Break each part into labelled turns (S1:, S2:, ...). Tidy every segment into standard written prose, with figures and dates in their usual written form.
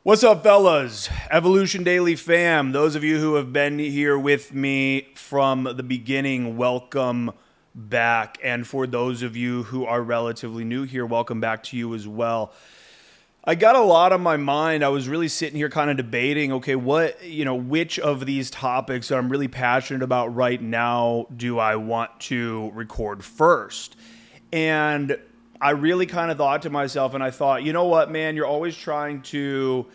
S1: What's up, fellas? Evolution Daily fam. Those of you who have been here with me from the beginning, welcome back. And for those of you who are relatively new here, welcome back to you as well. I got a lot on my mind. I was really sitting here kind of debating, okay, which of these topics that I'm really passionate about right now do I want to record first? And I really kind of thought to myself, and I thought, you know what, man, you're always trying to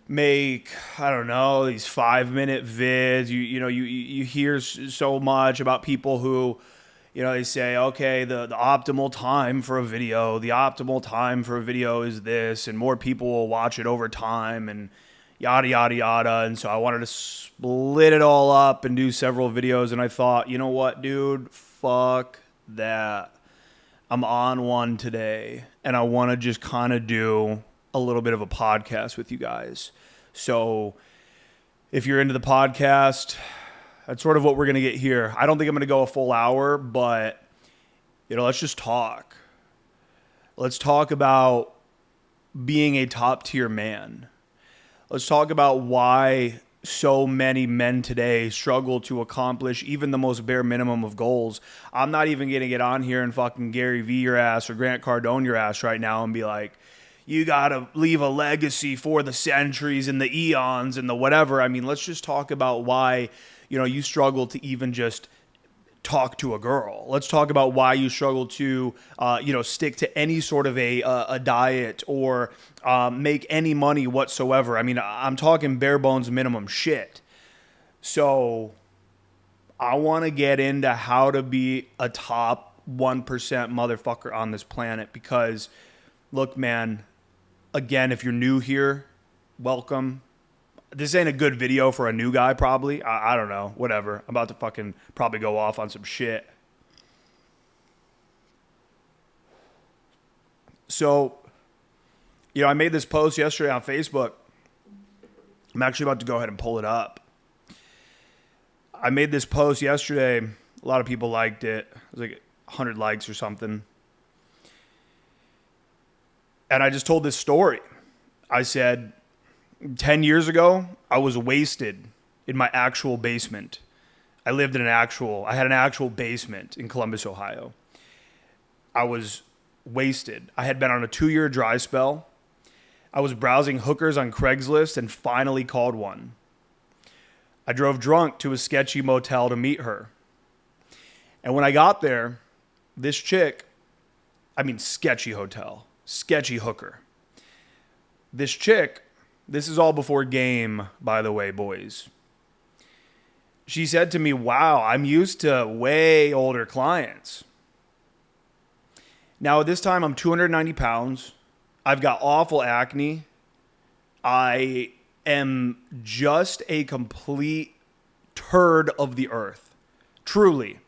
S1: make, I don't know, these 5-minute vids. You hear so much about people who, they say, okay, the optimal time for a video, is this, and more people will watch it over time, and yada, yada, yada. And so I wanted to split it all up and do several videos, and I thought, you know what, dude, fuck that. I'm on one today, and I want to just kind of do a little bit of a podcast with you guys. So if you're into the podcast, that's sort of what we're going to get here. I don't think I'm going to go a full hour, but, let's just talk. Let's talk about being a top-tier man. Let's talk about why so many men today struggle to accomplish even the most bare minimum of goals. I'm not even going to get on here and fucking Gary Vee your ass or Grant Cardone your ass right now and be like, you got to leave a legacy for the centuries and the eons and the whatever. I mean, let's just talk about why, you struggle to even just talk to a girl. Let's talk about why you struggle to, stick to any sort of a diet or make any money whatsoever. I mean, I'm talking bare bones minimum shit. So I want to get into how to be a top 1% motherfucker on this planet because, look, man, again, if you're new here, welcome. This ain't a good video for a new guy, probably. I don't know. Whatever. I'm about to fucking probably go off on some shit. So, I made this post yesterday on Facebook. I'm actually about to go ahead and pull it up. I made this post yesterday. A lot of people liked it. It was like 100 likes or something. And I just told this story. I said, 10 years ago, I was wasted in my actual basement. I had an actual basement in Columbus, Ohio. I was wasted. I had been on a 2-year dry spell. I was browsing hookers on Craigslist and finally called one. I drove drunk to a sketchy motel to meet her. And when I got there, this chick, sketchy hotel, sketchy hooker. This chick, this is all before game, by the way, boys. She said to me, wow, I'm used to way older clients. Now, at this time, I'm 290 pounds. I've got awful acne. I am just a complete turd of the earth. Truly.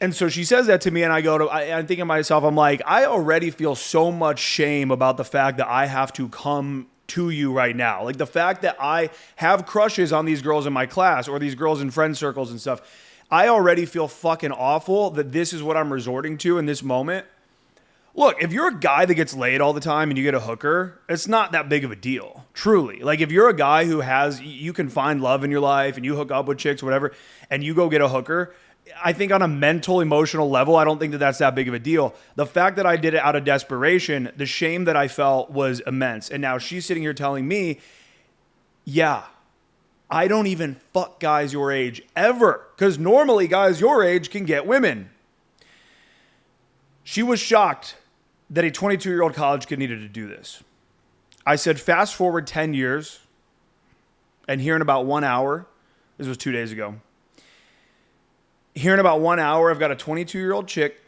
S1: And so she says that to me, and I'm thinking to myself, I'm like, I already feel so much shame about the fact that I have to come to you right now. Like the fact that I have crushes on these girls in my class or these girls in friend circles and stuff. I already feel fucking awful that this is what I'm resorting to in this moment. Look, if you're a guy that gets laid all the time and you get a hooker, it's not that big of a deal. Truly. Like if you're a guy you can find love in your life and you hook up with chicks, whatever, and you go get a hooker, I think on a mental, emotional level, I don't think that that's that big of a deal. The fact that I did it out of desperation, the shame that I felt was immense. And now she's sitting here telling me, yeah, I don't even fuck guys your age ever. Because normally guys your age can get women. She was shocked that a 22-year-old college kid needed to do this. I said, fast forward 10 years, and here in about 1 hour, this was 2 days ago, here in about 1 hour, I've got a 22-year-old chick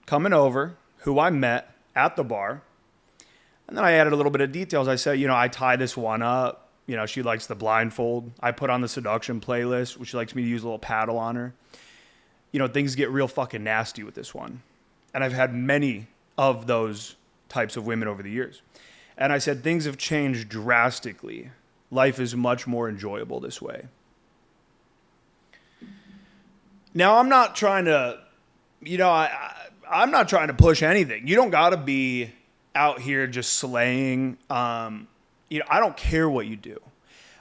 S1: coming over who I met at the bar. And then I added a little bit of details. I said, I tie this one up. She likes the blindfold. I put on the seduction playlist, which she likes me to use a little paddle on her. Things get real fucking nasty with this one. And I've had many of those types of women over the years. And I said, things have changed drastically. Life is much more enjoyable this way. Now, I'm not trying to, I'm not trying to push anything. You don't got to be out here just slaying, I don't care what you do.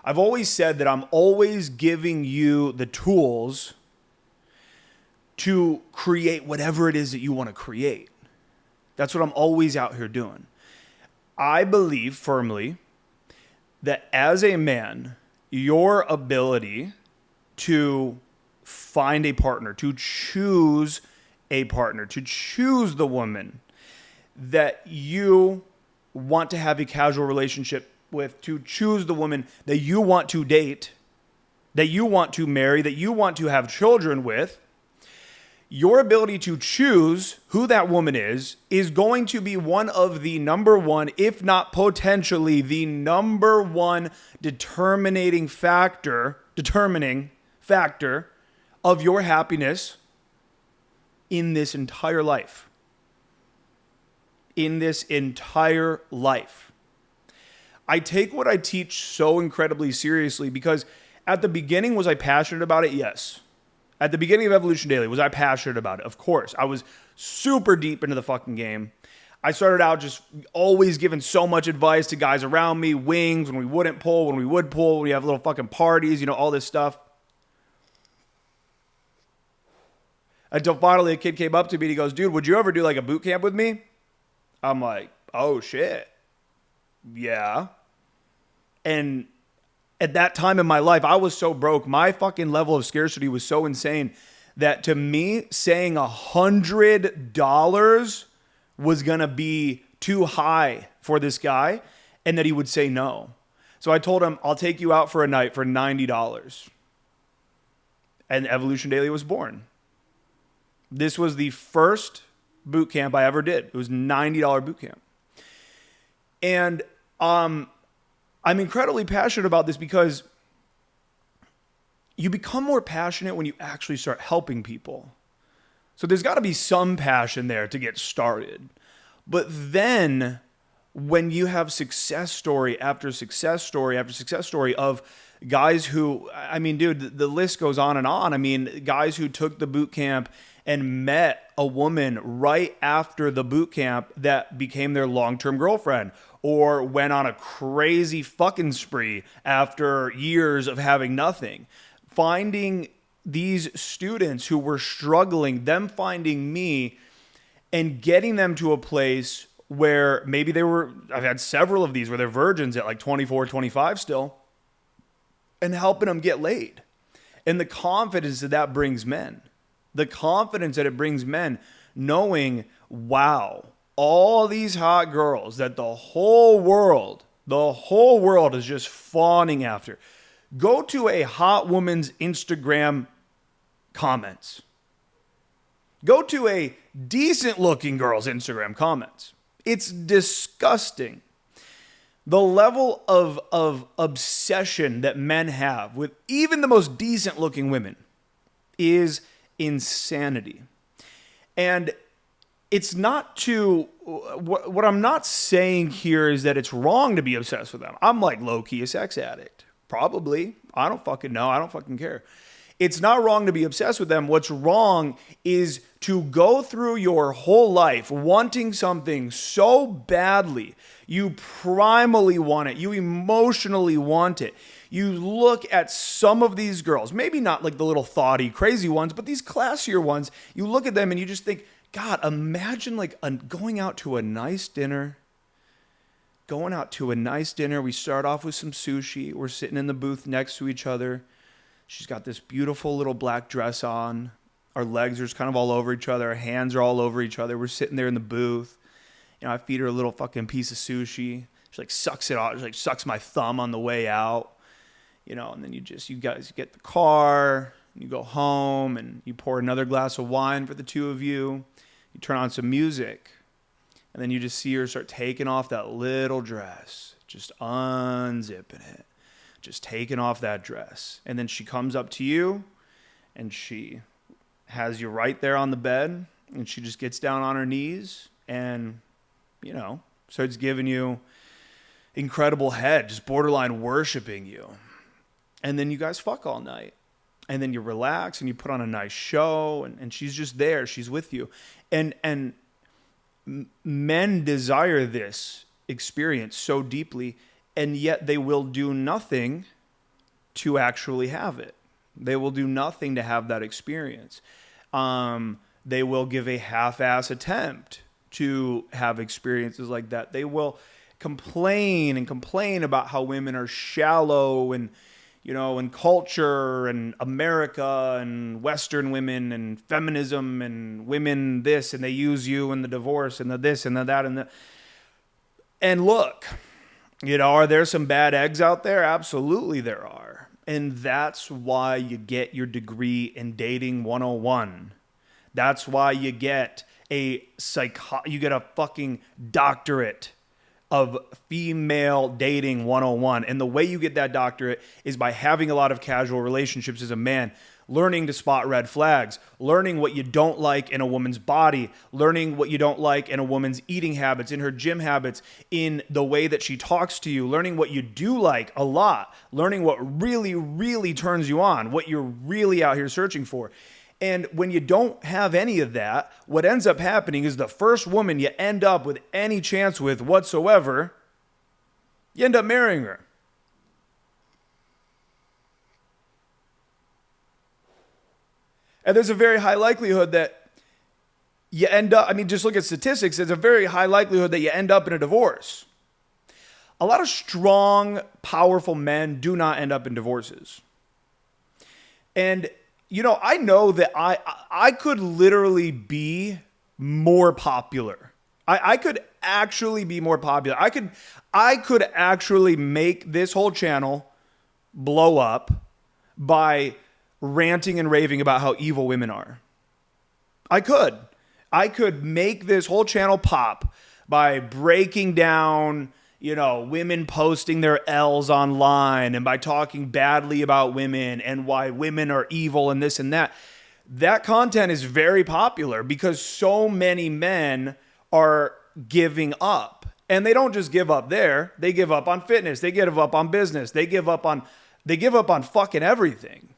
S1: I've always said that I'm always giving you the tools to create whatever it is that you want to create. That's what I'm always out here doing. I believe firmly that as a man, your ability to find a partner, to choose a partner, to choose the woman that you want to have a casual relationship with, to choose the woman that you want to date, that you want to marry, that you want to have children with, your ability to choose who that woman is going to be one of the number one, if not potentially the number one determining factor of your happiness in this entire life. In this entire life. I take what I teach so incredibly seriously because at the beginning, was I passionate about it? Yes. At the beginning of Evolution Daily, was I passionate about it? Of course. I was super deep into the fucking game. I started out just always giving so much advice to guys around me, wings, when we wouldn't pull, when we would pull, when we have little fucking parties, all this stuff. Until finally a kid came up to me and he goes, dude, would you ever do like a boot camp with me? I'm like, oh shit. Yeah. And at that time in my life, I was so broke. My fucking level of scarcity was so insane that to me, saying $100 was going to be too high for this guy and that he would say no. So I told him, I'll take you out for a night for $90. And Evolution Daily was born. This was the first boot camp I ever did. It was $90 boot camp. And I'm incredibly passionate about this because you become more passionate when you actually start helping people. So there's got to be some passion there to get started. But then when you have success story after success story after success story of guys who, dude, the list goes on and on. Guys who took the boot camp and met a woman right after the boot camp that became their long-term girlfriend, or went on a crazy fucking spree after years of having nothing. Finding these students who were struggling, them finding me and getting them to a place where maybe I've had several of these where they're virgins at like 24, 25 still, and helping them get laid. And the confidence that brings men. The confidence that it brings men knowing, wow, all these hot girls that the whole world is just fawning after. Go to a hot woman's Instagram comments. Go to a decent looking girl's Instagram comments. It's disgusting. The level of obsession that men have with even the most decent looking women is insanity. And it's not what I'm not saying here is that it's wrong to be obsessed with them. I'm like low-key a sex addict. Probably. I don't fucking know. I don't fucking care. It's not wrong to be obsessed with them. What's wrong is to go through your whole life wanting something so badly. You primally want it. You emotionally want it. You look at some of these girls, maybe not like the little thoughty, crazy ones, but these classier ones. You look at them and you just think, God, imagine like going out to a nice dinner. We start off with some sushi. We're sitting in the booth next to each other. She's got this beautiful little black dress on. Our legs are just kind of all over each other. Our hands are all over each other. We're sitting there in the booth. I feed her a little fucking piece of sushi. She like sucks it off. She like sucks my thumb on the way out. And then you guys get the car. And you go home and you pour another glass of wine for the two of you. You turn on some music. And then you just see her start taking off that little dress. Just unzipping it. Just taking off that dress. And then she comes up to you and she has you right there on the bed. And she just gets down on her knees and, starts giving you incredible head, just borderline worshiping you. And then you guys fuck all night. And then you relax and you put on a nice show and she's just there. She's with you. And men desire this experience so deeply. and yet they will do nothing to actually have it. They will do nothing to have that experience. They will give a half-ass attempt to have experiences like that. They will complain about how women are shallow and, and culture and America and Western women and feminism and women this, and they use you and the divorce and the this and the that and the. And look, are there some bad eggs out there? Absolutely there are. And that's why you get your degree in dating 101. That's why you get you get a fucking doctorate of female dating 101. And the way you get that doctorate is by having a lot of casual relationships as a man, learning to spot red flags, learning what you don't like in a woman's body, learning what you don't like in a woman's eating habits, in her gym habits, in the way that she talks to you, learning what you do like a lot, learning what really, really turns you on, what you're really out here searching for. And when you don't have any of that, what ends up happening is the first woman you end up with any chance with whatsoever, you end up marrying her. And there's a very high likelihood that you end up, just look at statistics, there's a very high likelihood that you end up in a divorce. A lot of strong, powerful men do not end up in divorces. And I know that I could literally be more popular. I could actually be more popular. I could actually make this whole channel blow up by ranting and raving about how evil women are. I could make this whole channel pop by breaking down women posting their L's online and by talking badly about women and why women are evil and this and that. That content is very popular because so many men are giving up. And they don't just give up there. They give up on fitness. They give up on business. They give up on fucking everything.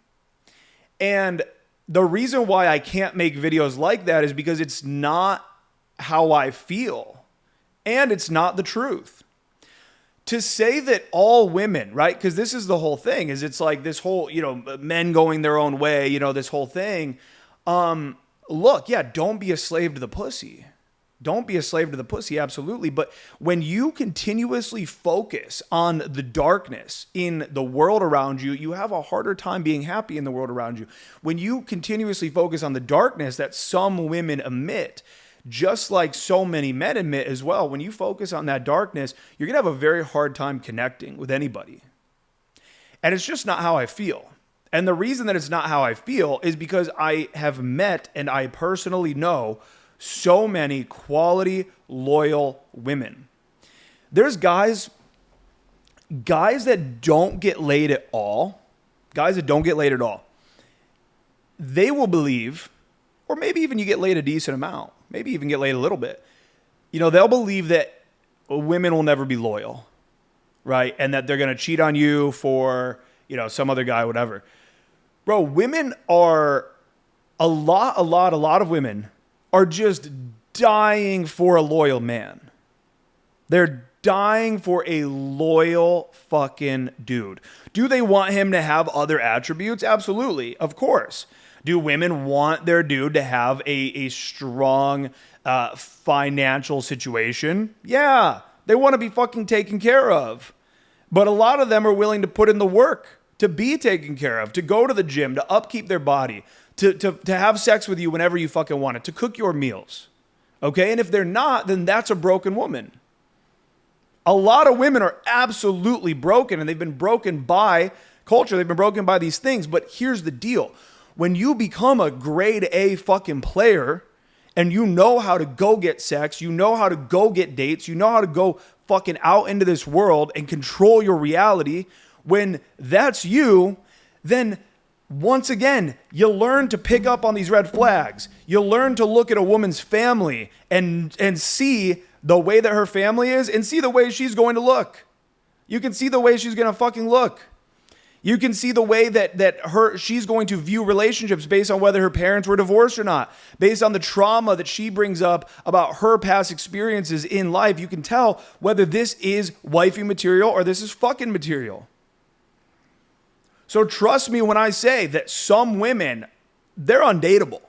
S1: And the reason why I can't make videos like that is because it's not how I feel. And it's not the truth. To say that all women, right? Because this is the whole thing, is it's like this whole, men going their own way, this whole thing. Look, yeah, don't be a slave to the pussy. Don't be a slave to the pussy, absolutely. But when you continuously focus on the darkness in the world around you, you have a harder time being happy in the world around you. When you continuously focus on the darkness that some women emit, just like so many men admit as well, when you focus on that darkness, you're going to have a very hard time connecting with anybody. And it's just not how I feel. And the reason that it's not how I feel is because I have met and I personally know so many quality, loyal women. There's guys that don't get laid at all. They will believe, or maybe even you get laid a decent amount, maybe even get laid a little bit. They'll believe that women will never be loyal, right? And that they're going to cheat on you for, some other guy, whatever. Bro, women are, a lot of women are just dying for a loyal man. They're dying for a loyal fucking dude. Do they want him to have other attributes? Absolutely, of course. Do women want their dude to have a strong financial situation? Yeah, they want to be fucking taken care of. But a lot of them are willing to put in the work to be taken care of, to go to the gym, to upkeep their body, to have sex with you whenever you fucking want it, to cook your meals. Okay? And if they're not, then that's a broken woman. A lot of women are absolutely broken, and they've been broken by culture. They've been broken by these things. But here's the deal. When you become a grade A fucking player and you know how to go get sex, you know how to go get dates, you know how to go fucking out into this world and control your reality, when that's you, then once again, you learn to pick up on these red flags. You learn to look at a woman's family and see the way that her family is and see the way she's going to look. You can see the way she's going to fucking look. You can see the way that she's going to view relationships based on whether her parents were divorced or not, based on the trauma that she brings up about her past experiences in life. You can tell whether this is wifey material or this is fucking material. So trust me when I say that some women, they're undateable.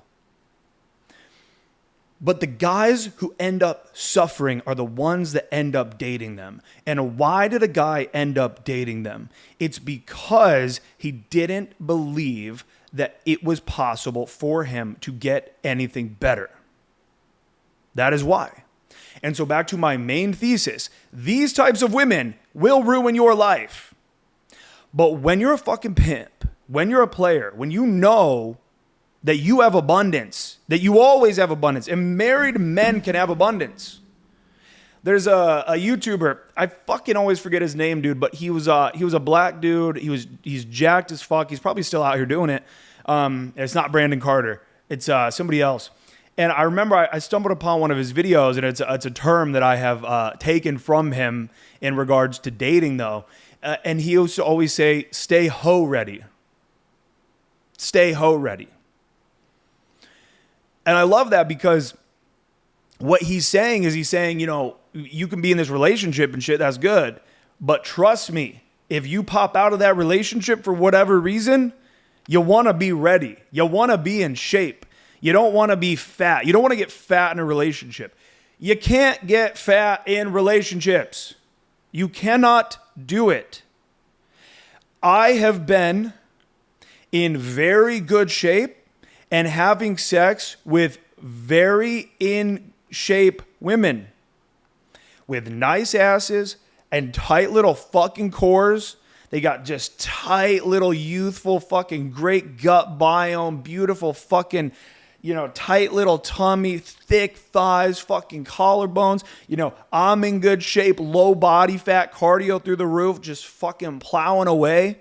S1: But the guys who end up suffering are the ones that end up dating them. And why did a guy end up dating them? It's because he didn't believe that it was possible for him to get anything better. That is why. And so back to my main thesis, these types of women will ruin your life. But when you're a fucking pimp, when you're a player, when you know that you have abundance, that you always have abundance, and married men can have abundance. There's a YouTuber, I fucking always forget his name, dude, but he was a black dude. He's jacked as fuck. He's probably still out here doing it. It's not Brandon Carter. It's somebody else. And I remember I stumbled upon one of his videos, and it's a term that I have taken from him in regards to dating, though. And he used to always say, "Stay hoe ready." Stay hoe ready. And I love that because what he's saying is you know, you can be in this relationship and shit, that's good. But trust me, if you pop out of that relationship for whatever reason, you want to be ready. You want to be in shape. You don't want to be fat. You don't want to get fat in a relationship. You can't get fat in relationships. You cannot do it. I have been in very good shape and having sex with very in shape women with nice asses and tight little fucking cores. They got just tight little youthful fucking great gut biome, beautiful fucking, you know, tight little tummy, thick thighs, fucking collarbones. You know, I'm in good shape, low body fat, cardio through the roof, just fucking plowing away.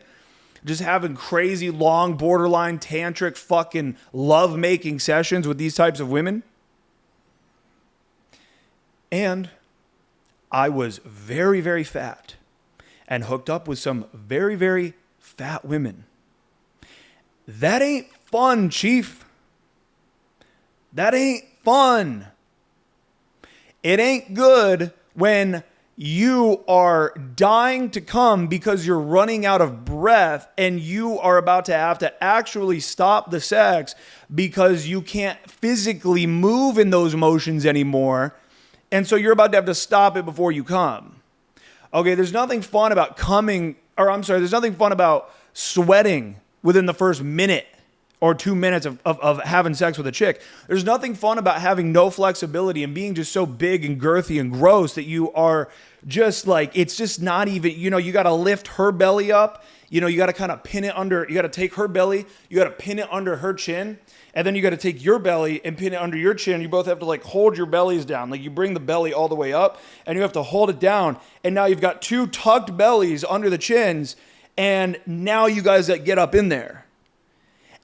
S1: Just having crazy long borderline tantric fucking love-making sessions with these types of women. And I was very, very fat and hooked up with some very, very fat women. That ain't fun, Chief. That ain't fun. It ain't good when you are dying to come because you're running out of breath and you are about to have to actually stop the sex because you can't physically move in those motions anymore. And so you're about to have to stop it before you come. Okay, there's nothing fun about there's nothing fun about sweating within the first minute or 2 minutes of having sex with a chick. There's nothing fun about having no flexibility and being just so big and girthy and gross that you are just like, it's just not even, you know, you got to lift her belly up. You know, you got to kind of pin it under, you got to take her belly, you got to pin it under her chin. And then you got to take your belly and pin it under your chin. You both have to like hold your bellies down. Like you bring the belly all the way up and you have to hold it down. And now you've got two tucked bellies under the chins. And now you guys get up in there.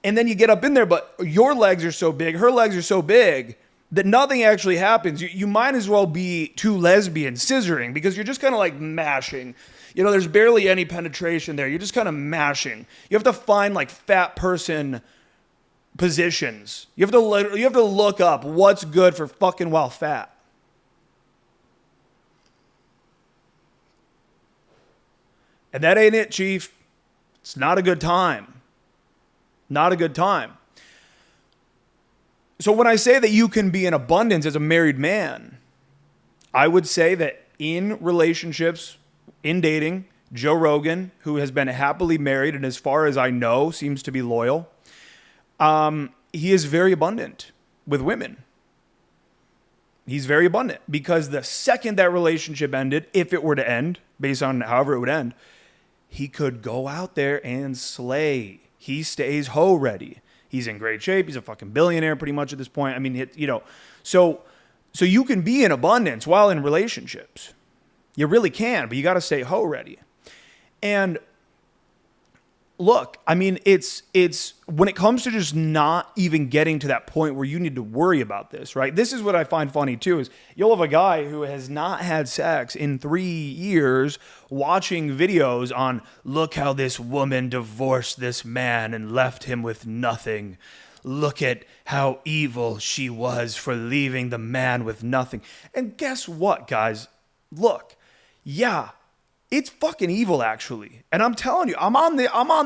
S1: And then you get up in there, but your legs are so big, her legs are so big that nothing actually happens. You might as well be two lesbians scissoring because you're just kind of like mashing. You know, there's barely any penetration there. You're just kind of mashing. You have to find like fat person positions. You have to look up what's good for fucking while fat. And that ain't it, Chief. It's not a good time. Not a good time. So when I say that you can be in abundance as a married man, I would say that in relationships, in dating, Joe Rogan, who has been happily married and as far as I know, seems to be loyal, he is very abundant with women. He's very abundant because the second that relationship ended, if it were to end, based on however it would end, he could go out there and slay. He stays hoe ready. He's in great shape. He's a fucking billionaire pretty much at this point. I mean, you know, so you can be in abundance while in relationships. You really can, but you got to stay hoe ready. And look, I mean, it's when it comes to just not even getting to that point where you need to worry about this, right? This is what I find funny too, is you'll have a guy who has not had sex in 3 years watching videos on, look how this woman divorced this man and left him with nothing. Look at how evil she was for leaving the man with nothing. And guess what, guys? Look, yeah, it's fucking evil, actually. And I'm telling you, I'm on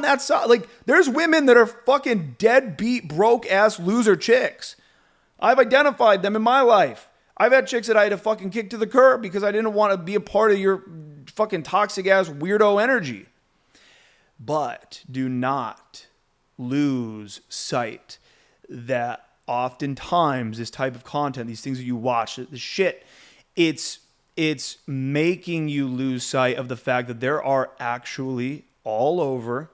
S1: that side. Like, there's women that are fucking deadbeat, broke-ass loser chicks. I've identified them in my life. I've had chicks that I had to fucking kick to the curb because I didn't want to be a part of your fucking toxic-ass weirdo energy. But do not lose sight that oftentimes this type of content, these things that you watch, the shit, it's making you lose sight of the fact that there are actually all over,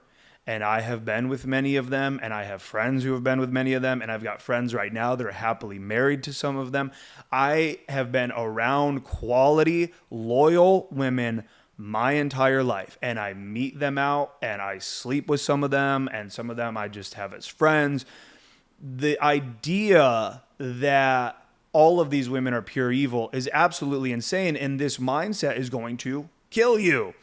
S1: and I have been with many of them, and I have friends who have been with many of them, and I've got friends right now that are happily married to some of them. I have been around quality, loyal women my entire life, and I meet them out, and I sleep with some of them, and some of them I just have as friends. The idea that all of these women are pure evil is absolutely insane, and this mindset is going to kill you.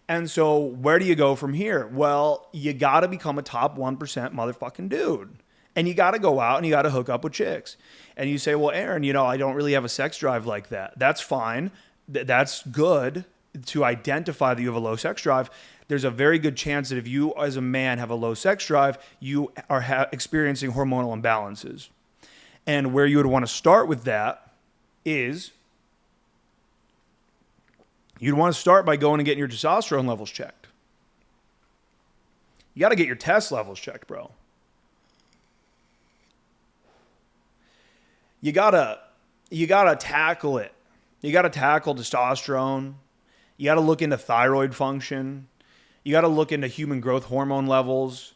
S1: And so where do you go from here? Well, you got to become a top 1% motherfucking dude. And you got to go out and you got to hook up with chicks. And you say, well, Aaron, I don't really have a sex drive like that. That's fine. That's good to identify that you have a low sex drive. There's a very good chance that if you as a man have a low sex drive, you are experiencing hormonal imbalances. And where you would want to start with that is you'd want to start by going and getting your testosterone levels checked. You got to get your test levels checked, bro. You got to tackle it. You got to tackle testosterone. You got to look into thyroid function. You got to look into human growth hormone levels.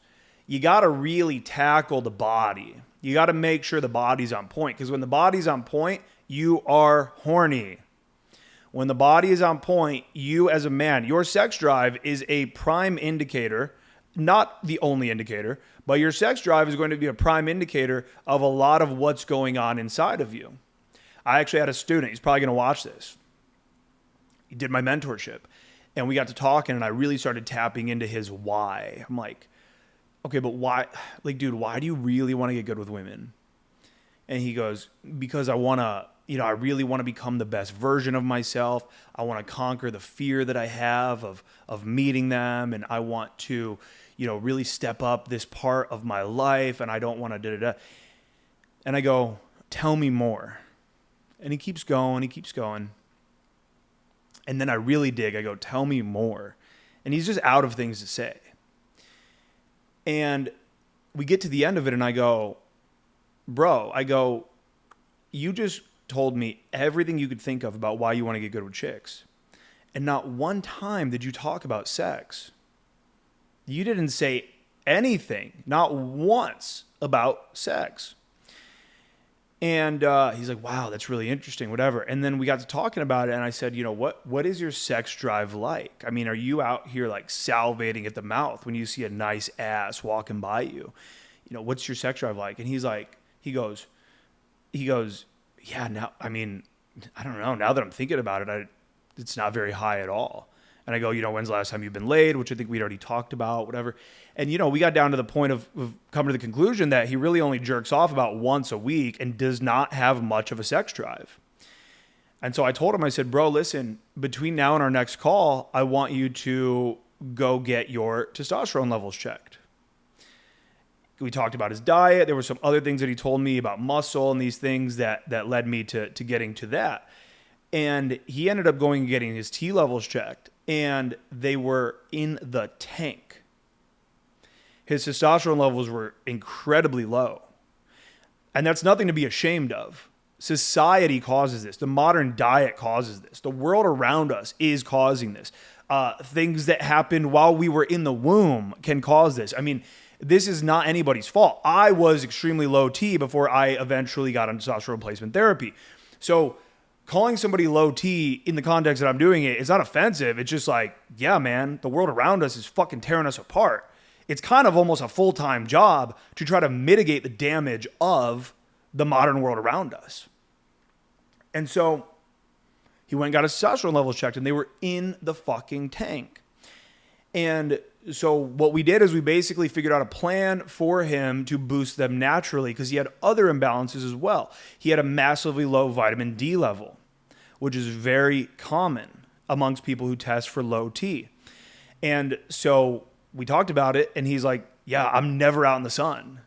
S1: You got to really tackle the body. You got to make sure the body's on point, because when the body's on point, you are horny. When the body is on point, you as a man, your sex drive is a prime indicator, not the only indicator, but your sex drive is going to be a prime indicator of a lot of what's going on inside of you. I actually had a student, he's probably going to watch this. He did my mentorship, and we got to talking, and I really started tapping into his why. I'm like, okay, but why? Like, dude, why do you really want to get good with women? And he goes, because I want to, I really want to become the best version of myself. I want to conquer the fear that I have of meeting them. And I want to, really step up this part of my life. And I don't want to da-da-da. And I go, tell me more. And he keeps going. And then I really dig. I go, tell me more. And he's just out of things to say. And we get to the end of it and I go, bro, you just told me everything you could think of about why you want to get good with chicks. And not one time did you talk about sex. You didn't say anything, not once, about sex. And he's like, wow, that's really interesting, whatever. And then we got to talking about it, and I said, what is your sex drive like? I mean, are you out here like salivating at the mouth when you see a nice ass walking by you? What's your sex drive like? And he goes, yeah, now, I mean, I don't know. Now that I'm thinking about it, it's not very high at all. And I go, when's the last time you've been laid? Which I think we'd already talked about, whatever. And, we got down to the point of coming to the conclusion that he really only jerks off about once a week and does not have much of a sex drive. And so I told him, I said, bro, listen, between now and our next call, I want you to go get your testosterone levels checked. We talked about his diet. There were some other things that he told me about muscle and these things that led me to getting to that. And he ended up going and getting his T levels checked, and they were in the tank. His testosterone levels were incredibly low. And that's nothing to be ashamed of. Society causes this. The modern diet causes this. The world around us is causing this. Things that happened while we were in the womb can cause this. I mean, this is not anybody's fault. I was extremely low T before I eventually got on testosterone replacement therapy. So calling somebody low T in the context that I'm doing it is not offensive. It's just like, yeah, man, the world around us is fucking tearing us apart. it's kind of almost a full-time job to try to mitigate the damage of the modern world around us. And so he went and got his testosterone levels checked, and they were in the fucking tank. And so what we did is we basically figured out a plan for him to boost them naturally, because he had other imbalances as well. He had a massively low vitamin D level, which is very common amongst people who test for low T. And so we talked about it, and he's like, yeah, I'm never out in the sun.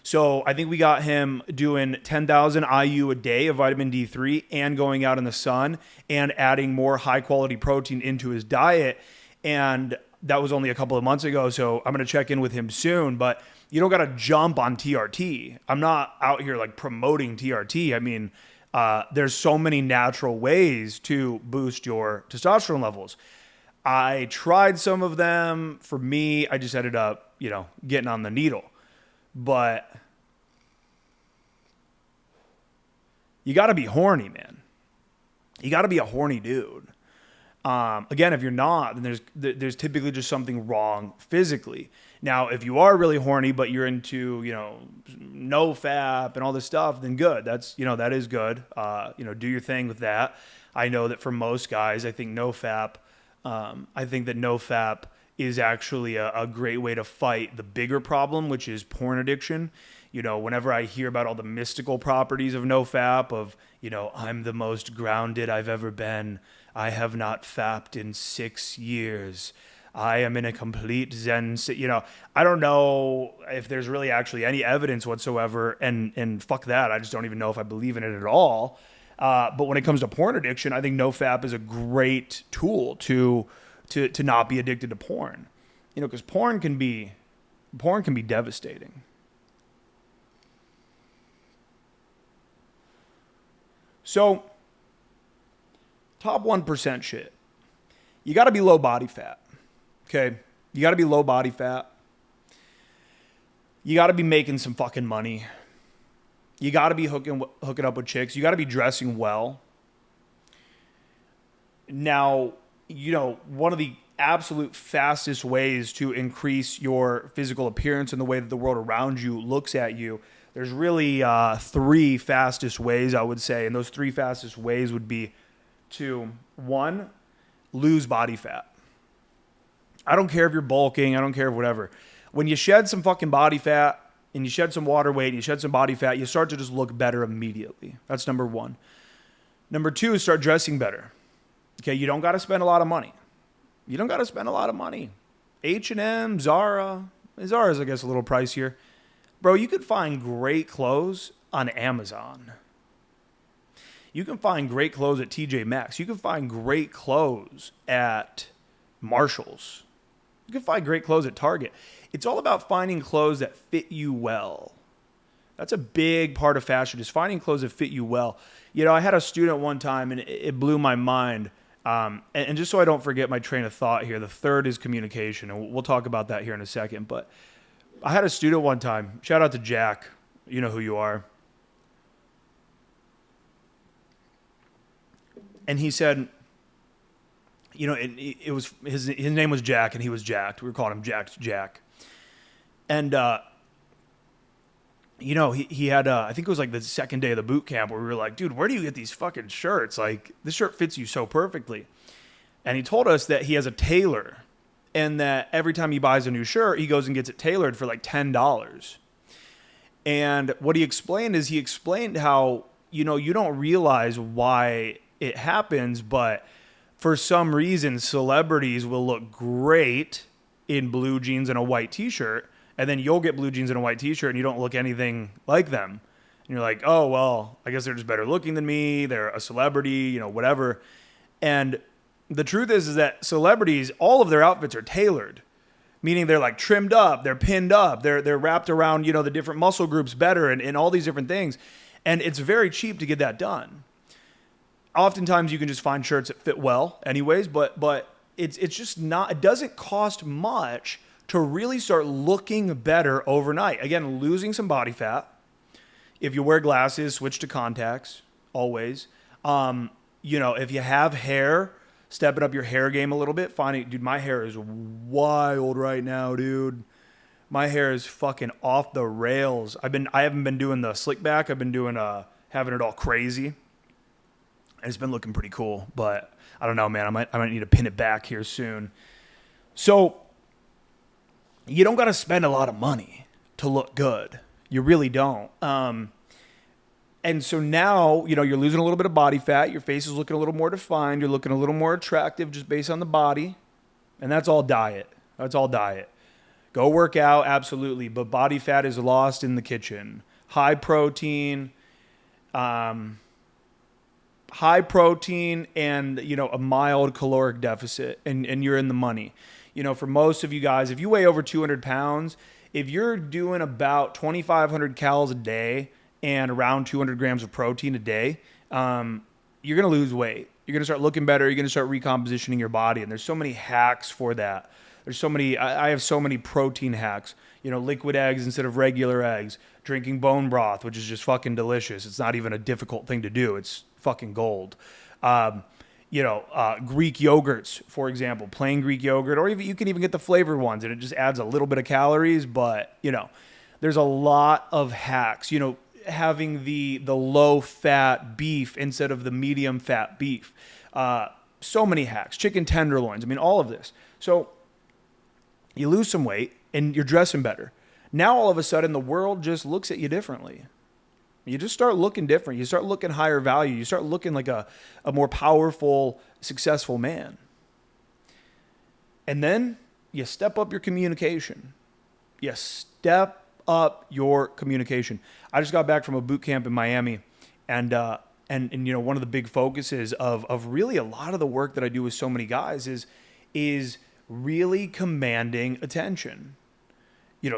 S1: So I think we got him doing 10,000 IU a day of vitamin D3 and going out in the sun and adding more high quality protein into his diet. And that was only a couple of months ago. So I'm going to check in with him soon, but you don't got to jump on TRT. I'm not out here like promoting TRT. I mean, there's so many natural ways to boost your testosterone levels. I tried some of them. For me, I just ended up, getting on the needle. But you got to be horny, man. You got to be a horny dude. Again, if you're not, then there's typically just something wrong physically. Now, if you are really horny, but you're into, Nofap and all this stuff, then good. That's, that is good. Do your thing with that. I know that for most guys, I think that Nofap is actually a great way to fight the bigger problem, which is porn addiction. Whenever I hear about all the mystical properties of Nofap, of, I'm the most grounded I've ever been. I have not fapped in 6 years. I am in a complete Zen. I don't know if there's really actually any evidence whatsoever. And fuck that. I just don't even know if I believe in it at all. But when it comes to porn addiction, I think Nofap is a great tool to not be addicted to porn. Because porn can be devastating. So, top 1% shit. You got to be low body fat. Okay? You got to be low body fat. You got to be making some fucking money. You got to be hooking up with chicks. You got to be dressing well. Now, one of the absolute fastest ways to increase your physical appearance and the way that the world around you looks at you, there's really 3 fastest ways, I would say. And those 3 fastest ways would be to, 1, lose body fat. I don't care if you're bulking. I don't care if whatever. When you shed some fucking body fat and you shed some water weight and you shed some body fat, you start to just look better immediately. That's number 1. Number 2 is start dressing better. Okay, you don't got to spend a lot of money. H&M, Zara. Zara's, I guess, a little pricier. Bro, you could find great clothes on Amazon. You can find great clothes at TJ Maxx. You can find great clothes at Marshall's. You can find great clothes at Target. It's all about finding clothes that fit you well. That's a big part of fashion, is finding clothes that fit you well. I had a student one time, and it blew my mind. And just so I don't forget my train of thought here, the third is communication, and we'll talk about that here in a second. But I had a student one time, shout out to Jack, you know who you are. And he said, it was his name was Jack, and he was jacked. We were calling him Jack. And he had I think it was like the second day of the boot camp where we were like, dude, where do you get these fucking shirts? Like, this shirt fits you so perfectly. And he told us that he has a tailor, and that every time he buys a new shirt, he goes and gets it tailored for like $10. And what he explained how, you don't realize why it happens, but for some reason, celebrities will look great in blue jeans and a white t-shirt, and then you'll get blue jeans and a white t-shirt and you don't look anything like them. And you're like, oh, well, I guess they're just better looking than me. They're a celebrity, whatever. And the truth is that celebrities, all of their outfits are tailored, meaning they're like trimmed up, they're pinned up, they're wrapped around, the different muscle groups better and all these different things. And it's very cheap to get that done. Oftentimes you can just find shirts that fit well anyways, but it's just not, it doesn't cost much to really start looking better overnight. Again, losing some body fat. If you wear glasses, switch to contacts, always. If you have hair, stepping up your hair game a little bit. Dude, my hair is wild right now, dude. My hair is fucking off the rails. I haven't been doing the slick back. I've been doing having it all crazy. And it's been looking pretty cool, but I don't know, man. I might need to pin it back here soon. So you don't got to spend a lot of money to look good. You really don't. And so now, you're losing a little bit of body fat. Your face is looking a little more defined. You're looking a little more attractive just based on the body. And that's all diet. That's all diet. Go work out, absolutely. But body fat is lost in the kitchen. High protein and, a mild caloric deficit. And you're in the money. For most of you guys, if you weigh over 200 pounds, if you're doing about 2,500 calories a day and around 200 grams of protein a day, you're going to lose weight. You're going to start looking better. You're going to start recompositioning your body. And there's so many hacks for that. I have so many protein hacks, liquid eggs instead of regular eggs, drinking bone broth, which is just fucking delicious. It's not even a difficult thing to do. It's fucking gold. Greek yogurts, for example, plain Greek yogurt, or even you can even get the flavored ones, and it just adds a little bit of calories. But there's a lot of hacks. Having the low fat beef instead of the medium fat beef. So many hacks. Chicken tenderloins. All of this. So you lose some weight and you're dressing better. Now all of a sudden the world just looks at you differently. You just start looking different. You start looking higher value. You start looking like a more powerful, successful man. And then you step up your communication. You step up your communication. I just got back from a boot camp in Miami, and one of the big focuses of really a lot of the work that I do with so many guys is really commanding attention.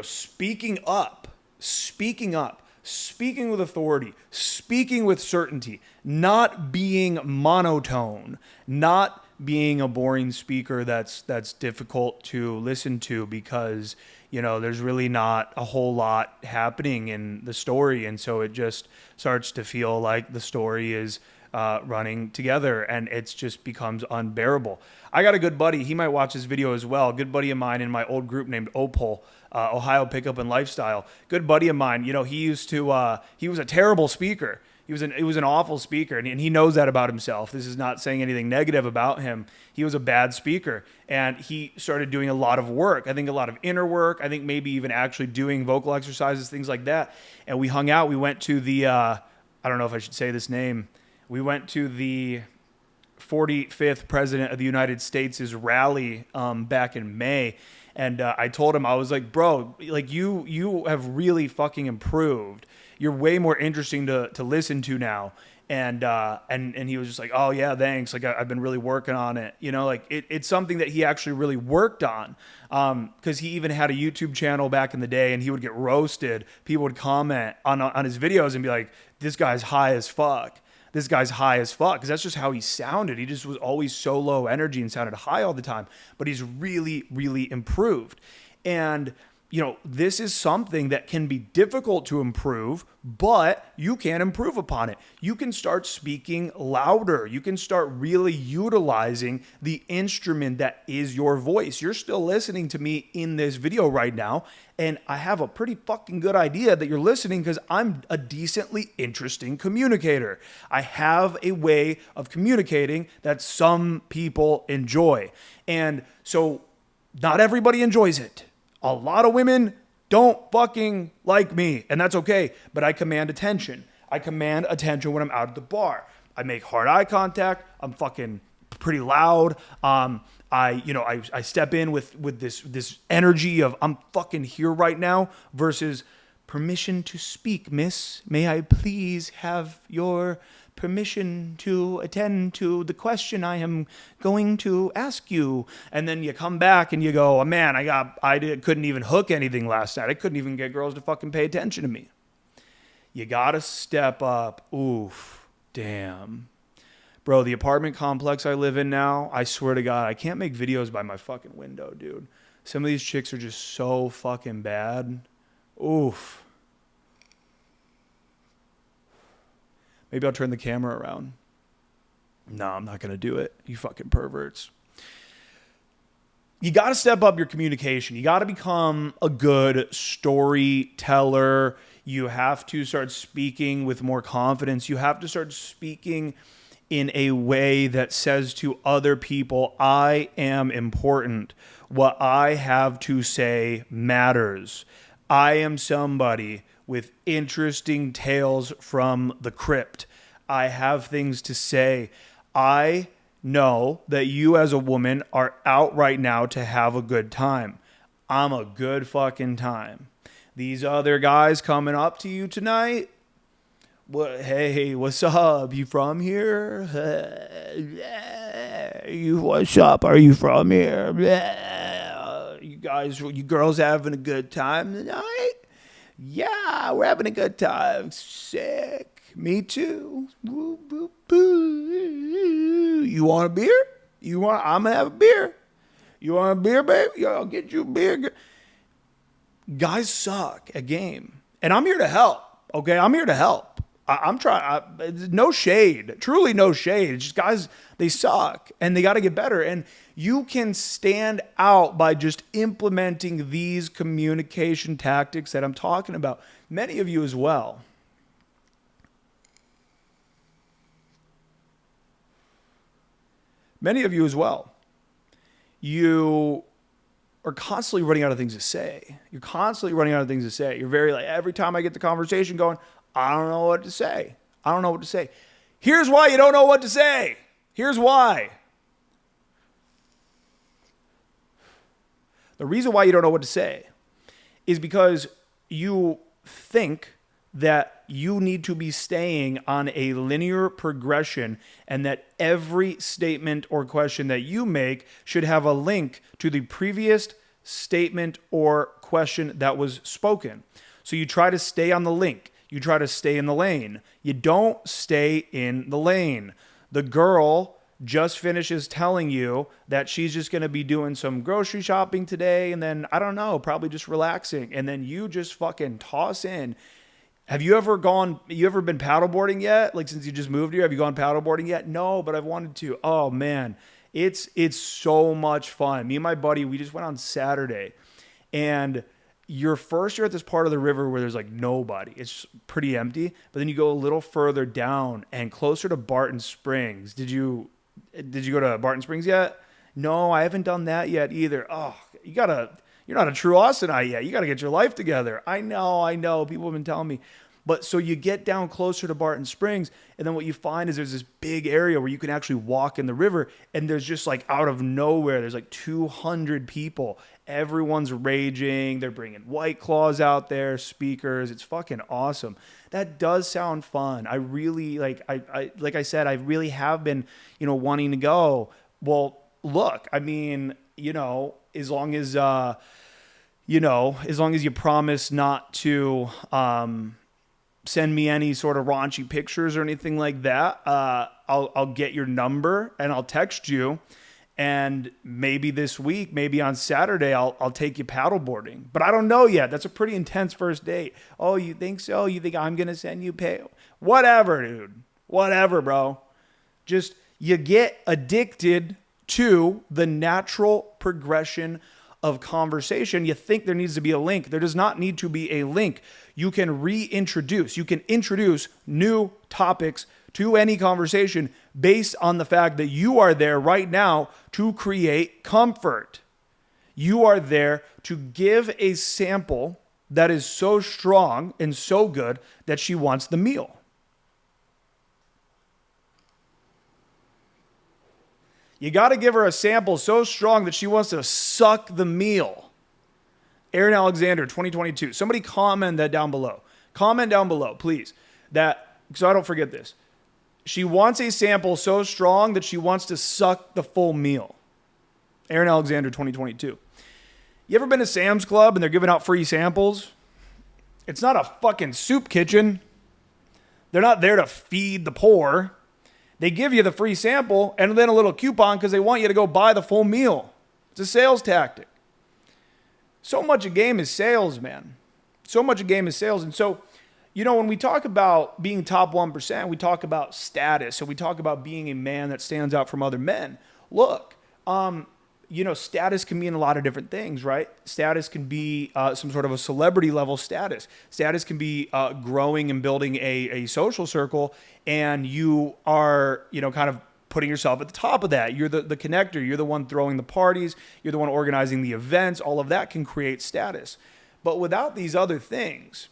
S1: Speaking up, speaking with authority, speaking with certainty, not being monotone, not being a boring speaker that's difficult to listen to because, there's really not a whole lot happening in the story. And so it just starts to feel like the story is running together and it just becomes unbearable. I got a good buddy. He might watch this video as well. A good buddy of mine in my old group named Opal, Ohio Pickup and Lifestyle. Good buddy of mine. He was a terrible speaker. He was an awful speaker, and he knows that about himself. This is not saying anything negative about him. He was a bad speaker, and he started doing a lot of work. I think a lot of inner work. I think maybe even actually doing vocal exercises, things like that. And we hung out. We went to the, I don't know if I should say this name. We went to the 45th President of the United States' rally back in May. And I told him, I was like, bro, like you have really fucking improved. You're way more interesting to listen to now. And he was just like, oh yeah, thanks. Like I've been really working on it. It's something that he actually really worked on. Cause he even had a YouTube channel back in the day and he would get roasted. People would comment on his videos and be like, this guy's high as fuck. This guy's high as fuck. Because that's just how he sounded. He just was always so low energy and sounded high all the time. But he's really, really improved. And, this is something that can be difficult to improve, but you can improve upon it. You can start speaking louder. You can start really utilizing the instrument that is your voice. You're still listening to me in this video right now, and I have a pretty fucking good idea that you're listening because I'm a decently interesting communicator. I have a way of communicating that some people enjoy. And so not everybody enjoys it. A lot of women don't fucking like me, and that's okay, but I command attention. I command attention when I'm out at the bar. I make hard eye contact. I'm fucking pretty loud. I step in with this energy of I'm fucking here right now versus permission to speak, miss. May I please have your permission to attend to the question I am going to ask you? And then you come back and you go, oh, man, couldn't even hook anything last night. I couldn't even get girls to fucking pay attention to me. You gotta step up. Oof, damn. Bro, the apartment complex I live in now, I swear to God, I can't make videos by my fucking window, dude. Some of these chicks are just so fucking bad. Oof. Maybe I'll turn the camera around. No, I'm not going to do it. You fucking perverts. You got to step up your communication. You got to become a good storyteller. You have to start speaking with more confidence. You have to start speaking in a way that says to other people, I am important. What I have to say matters. I am somebody with interesting tales from the crypt. I have things to say. I know that you as a woman are out right now to have a good time. I'm a good fucking time. These other guys coming up to you tonight, hey, what's up? You from here? What's up? Are you from here? You girls having a good time tonight? Yeah, we're having a good time. Sick. Me too. Woo, boo, boo. You want a beer? I'm gonna have a beer. You want a beer, baby? I'll get you a beer. Guys suck at game. And I'm here to help. Okay, I'm here to help. I'm trying. No shade. Truly no shade. It's just guys, they suck. And they got to get better. And you can stand out by just implementing these communication tactics that I'm talking about. Many of you as well. Many of you as well. You are constantly running out of things to say. You're constantly running out of things to say. You're very like, every time I get the conversation going, I don't know what to say. I don't know what to say. Here's why you don't know what to say. Here's why. The reason why you don't know what to say is because you think that you need to be staying on a linear progression and that every statement or question that you make should have a link to the previous statement or question that was spoken. So you try to stay on the link. You try to stay in the lane. You don't stay in the lane. The girl just finishes telling you that she's just going to be doing some grocery shopping today and then, I don't know, probably just relaxing. And then you just fucking toss in. Have you ever been paddleboarding yet? Like since you just moved here, have you gone paddleboarding yet? No, but I've wanted to. Oh man, it's so much fun. Me and my buddy, we just went on Saturday and you're at this part of the river where there's like nobody. It's pretty empty, but then you go a little further down and closer to Barton Springs. Did you go to Barton Springs yet? No, I haven't done that yet either. Oh, you're not a true Austinite yet. You got to get your life together. I know. People have been telling me. But so you get down closer to Barton Springs, and then what you find is there's this big area where you can actually walk in the river, and there's just like out of nowhere, there's like 200 people. Everyone's raging. They're bringing White Claws out there, speakers. It's fucking awesome. That does sound fun. I really, like I said, I really have been, wanting to go. Well, look, I mean, as long as you promise not to send me any sort of raunchy pictures or anything like that, I'll get your number and I'll text you. And maybe this week, maybe on Saturday, I'll take you paddleboarding. But I don't know yet. That's a pretty intense first date. Oh, you think so? You think I'm going to send you pay? Whatever, dude. Whatever, bro. Just you get addicted to the natural progression of conversation. You think there needs to be a link. There does not need to be a link. You can introduce new topics to any conversation based on the fact that you are there right now to create comfort. You are there to give a sample that is so strong and so good that she wants the meal. You got to give her a sample so strong that she wants to suck the meal. Aaron Alexander, 2022. Somebody comment that down below. Comment down below, please. So I don't forget this. She wants a sample so strong that she wants to suck the full meal. Aaron Alexander, 2022. You ever been to Sam's Club and they're giving out free samples? It's not a fucking soup kitchen. They're not there to feed the poor. They give you the free sample and then a little coupon because they want you to go buy the full meal. It's a sales tactic. So much a game is sales, man. So much a game is sales. And so when we talk about being top 1%, we talk about status. So we talk about being a man that stands out from other men. Look, status can mean a lot of different things, right? Status can be some sort of a celebrity level status. Status can be growing and building a social circle, and you are, kind of putting yourself at the top of that. You're the connector. You're the one throwing the parties. You're the one organizing the events. All of that can create status. But without these other things,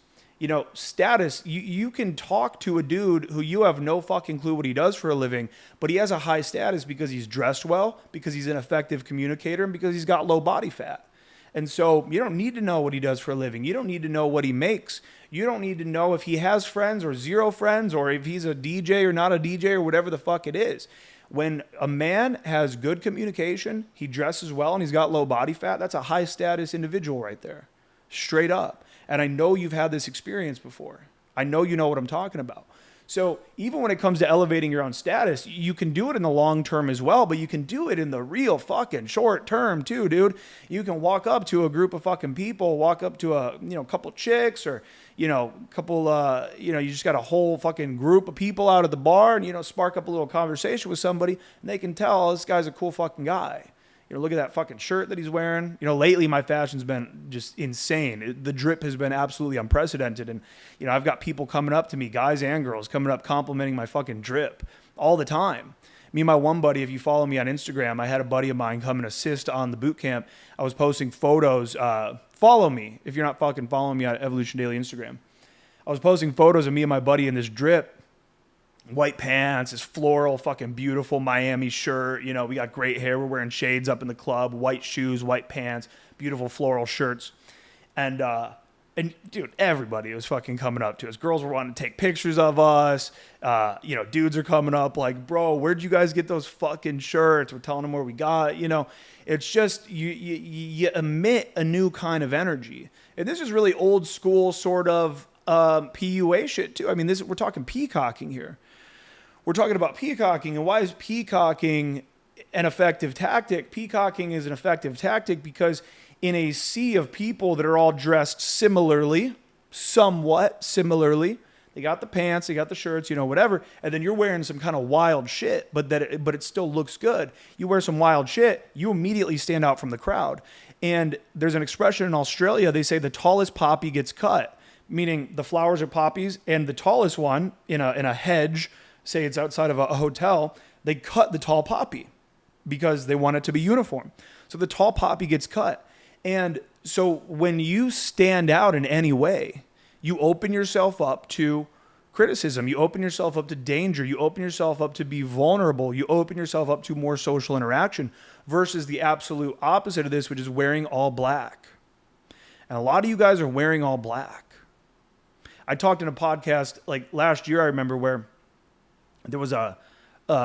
S1: status, you can talk to a dude who you have no fucking clue what he does for a living, but he has a high status because he's dressed well, because he's an effective communicator, and because he's got low body fat. And so you don't need to know what he does for a living. You don't need to know what he makes. You don't need to know if he has friends or zero friends, or if he's a DJ or not a DJ, or whatever the fuck it is. When a man has good communication, he dresses well, and he's got low body fat, that's a high status individual right there. Straight up. And I know you've had this experience before. I know you know what I'm talking about. So even when it comes to elevating your own status, you can do it in the long term as well, but you can do it in the real fucking short term too, dude. You can walk up to a group of fucking people, walk up to a, couple chicks, or, couple, you just got a whole fucking group of people out at the bar, and, spark up a little conversation with somebody, and they can tell this guy's a cool fucking guy. Look at that fucking shirt that he's wearing. Lately my fashion's been just insane. The drip has been absolutely unprecedented. And, I've got people coming up to me, guys and girls, coming up complimenting my fucking drip all the time. Me and my one buddy, if you follow me on Instagram, I had a buddy of mine come and assist on the boot camp. I was posting photos. Follow me if you're not fucking following me on Evolution Daily Instagram. I was posting photos of me and my buddy in this drip. White pants, this floral, fucking beautiful Miami shirt. We got great hair. We're wearing shades up in the club, white shoes, white pants, beautiful floral shirts. And dude, everybody was fucking coming up to us. Girls were wanting to take pictures of us. Dudes are coming up like, bro, where'd you guys get those fucking shirts? We're telling them where we got, it's just, you emit a new kind of energy. And this is really old school sort of PUA shit too. I mean, we're talking peacocking here. We're talking about peacocking, and why is peacocking an effective tactic? Peacocking is an effective tactic because in a sea of people that are all dressed similarly, somewhat similarly, they got the pants, they got the shirts, whatever, and then you're wearing some kind of wild shit, but it still looks good. You wear some wild shit, you immediately stand out from the crowd. And there's an expression in Australia, they say the tallest poppy gets cut, meaning the flowers are poppies, and the tallest one in a hedge, say it's outside of a hotel, they cut the tall poppy because they want it to be uniform. So the tall poppy gets cut. And so when you stand out in any way, you open yourself up to criticism. You open yourself up to danger. You open yourself up to be vulnerable. You open yourself up to more social interaction versus the absolute opposite of this, which is wearing all black. And a lot of you guys are wearing all black. I talked in a podcast like last year, I remember, where there was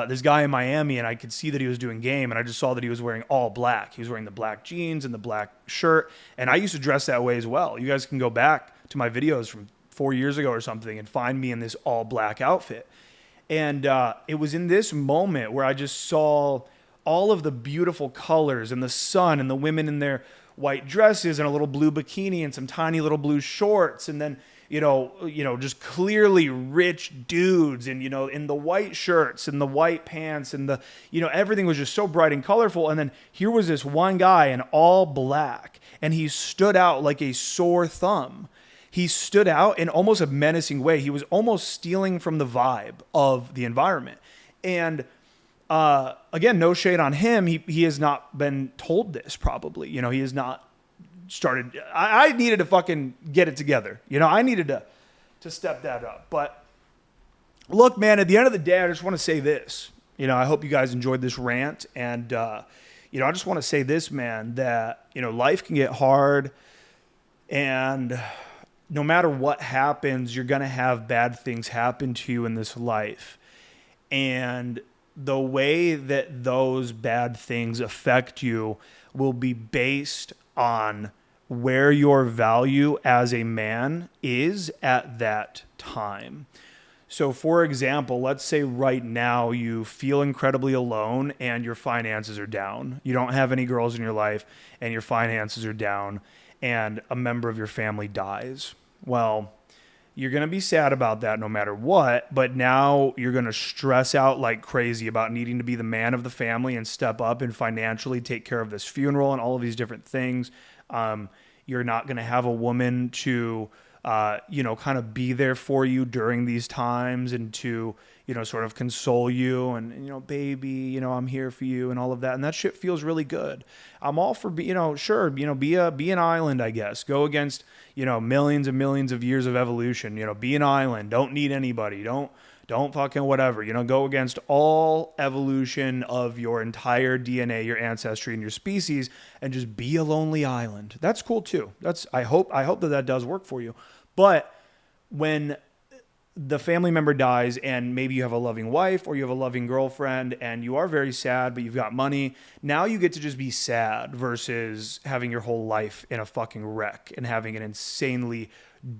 S1: this guy in Miami, and I could see that he was doing game, and I just saw that he was wearing all black. He was wearing the black jeans and the black shirt, and I used to dress that way as well. You guys can go back to my videos from 4 years ago or something and find me in this all black outfit. And it was in this moment where I just saw all of the beautiful colors and the sun and the women in their white dresses and a little blue bikini and some tiny little blue shorts, and then just clearly rich dudes and, in the white shirts and the white pants and everything was just so bright and colorful. And then here was this one guy in all black, and he stood out like a sore thumb. He stood out in almost a menacing way. He was almost stealing from the vibe of the environment. And again, no shade on him. He has not been told this probably. He has not started. I needed to fucking get it together. I needed to step that up. But look, man, at the end of the day, I just want to say this. I hope you guys enjoyed this rant. And, I just want to say this, man, that, life can get hard. And no matter what happens, you're going to have bad things happen to you in this life. And the way that those bad things affect you will be based on where your value as a man is at that time. So for example, let's say right now you feel incredibly alone and your finances are down. You don't have any girls in your life and your finances are down and a member of your family dies. Well, you're going to be sad about that no matter what, but now you're going to stress out like crazy about needing to be the man of the family and step up and financially take care of this funeral and all of these different things. You're not going to have a woman to, kind of be there for you during these times and to, sort of console you and, baby, I'm here for you and all of that. And that shit feels really good. I'm all for, be an island, I guess. Go against, millions and millions of years of evolution, be an island. Don't need anybody. Don't fucking whatever, go against all evolution of your entire DNA, your ancestry and your species and just be a lonely island. That's cool too. I hope that does work for you. But when the family member dies and maybe you have a loving wife or you have a loving girlfriend and you are very sad, but you've got money, now you get to just be sad versus having your whole life in a fucking wreck and having an insanely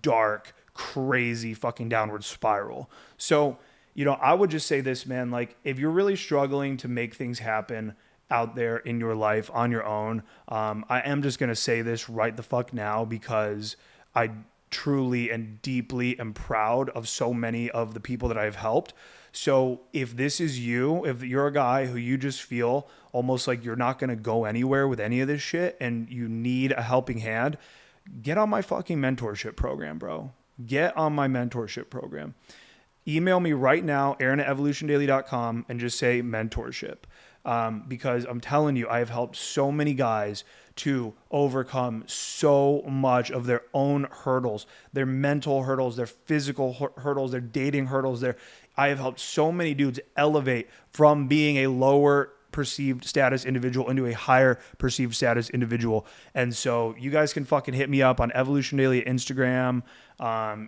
S1: dark, crazy fucking downward spiral. So, I would just say this, man, like if you're really struggling to make things happen out there in your life on your own, I am just going to say this right the fuck now because I truly and deeply am proud of so many of the people that I've helped. So if this is you, if you're a guy who you just feel almost like you're not going to go anywhere with any of this shit and you need a helping hand, get on my fucking mentorship program, bro. Get on my mentorship program. Email me right now, aaron@evolutiondaily.com, and just say mentorship. Because I'm telling you, I have helped so many guys to overcome so much of their own hurdles, their mental hurdles, their physical hurdles, their dating hurdles. I have helped so many dudes elevate from being a lower perceived status individual into a higher perceived status individual. And so you guys can fucking hit me up on Evolution Daily at Instagram.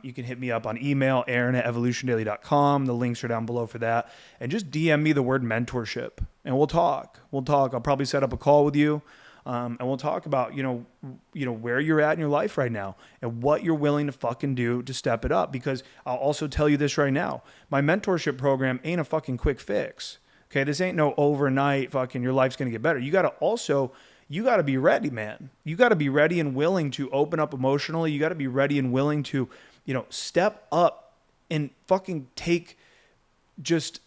S1: You can hit me up on email, aaron@evolutiondaily.com. The links are down below for that. And just DM me the word mentorship and we'll talk. I'll probably set up a call with you. And we'll talk about, where you're at in your life right now and what you're willing to fucking do to step it up. Because I'll also tell you this right now. My mentorship program ain't a fucking quick fix. Okay, this ain't no overnight fucking your life's going to get better. You got to be ready, man. You got to be ready and willing to open up emotionally. You got to be ready and willing to, step up and fucking take just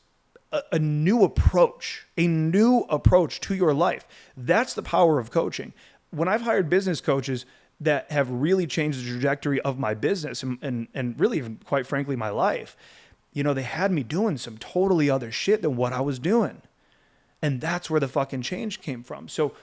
S1: a new approach to your life. That's the power of coaching. When I've hired business coaches that have really changed the trajectory of my business and really even quite frankly, my life, they had me doing some totally other shit than what I was doing. And that's where the fucking change came from. So,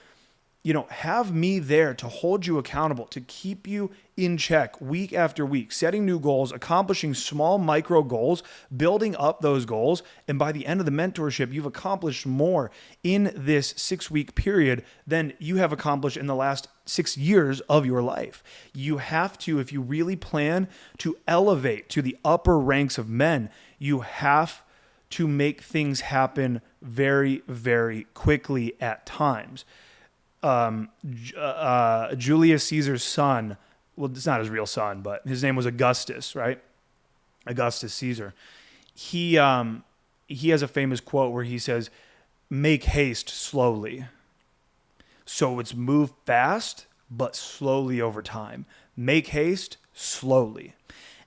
S1: have me there to hold you accountable, to keep you in check week after week, setting new goals, accomplishing small micro goals, building up those goals. And by the end of the mentorship, you've accomplished more in this 6-week period than you have accomplished in the last 6 years of your life. You have to, if you really plan to elevate to the upper ranks of men, you have to make things happen very, very quickly at times. Julius Caesar's son, well, it's not his real son, but his name was Augustus, right? Augustus Caesar. He has a famous quote where he says, "Make haste slowly." So it's move fast, but slowly over time. Make haste slowly.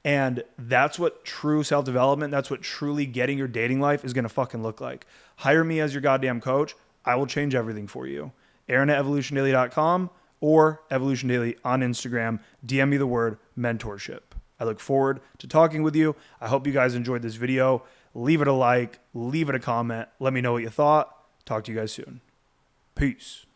S1: And that's what true self-development, that's what truly getting your dating life is going to fucking look like. Hire me as your goddamn coach. I will change everything for you. Aaron@evolutiondaily.com or Evolution Daily on Instagram. DM me the word mentorship. I look forward to talking with you. I hope you guys enjoyed this video. Leave it a like, leave it a comment. Let me know what you thought. Talk to you guys soon. Peace.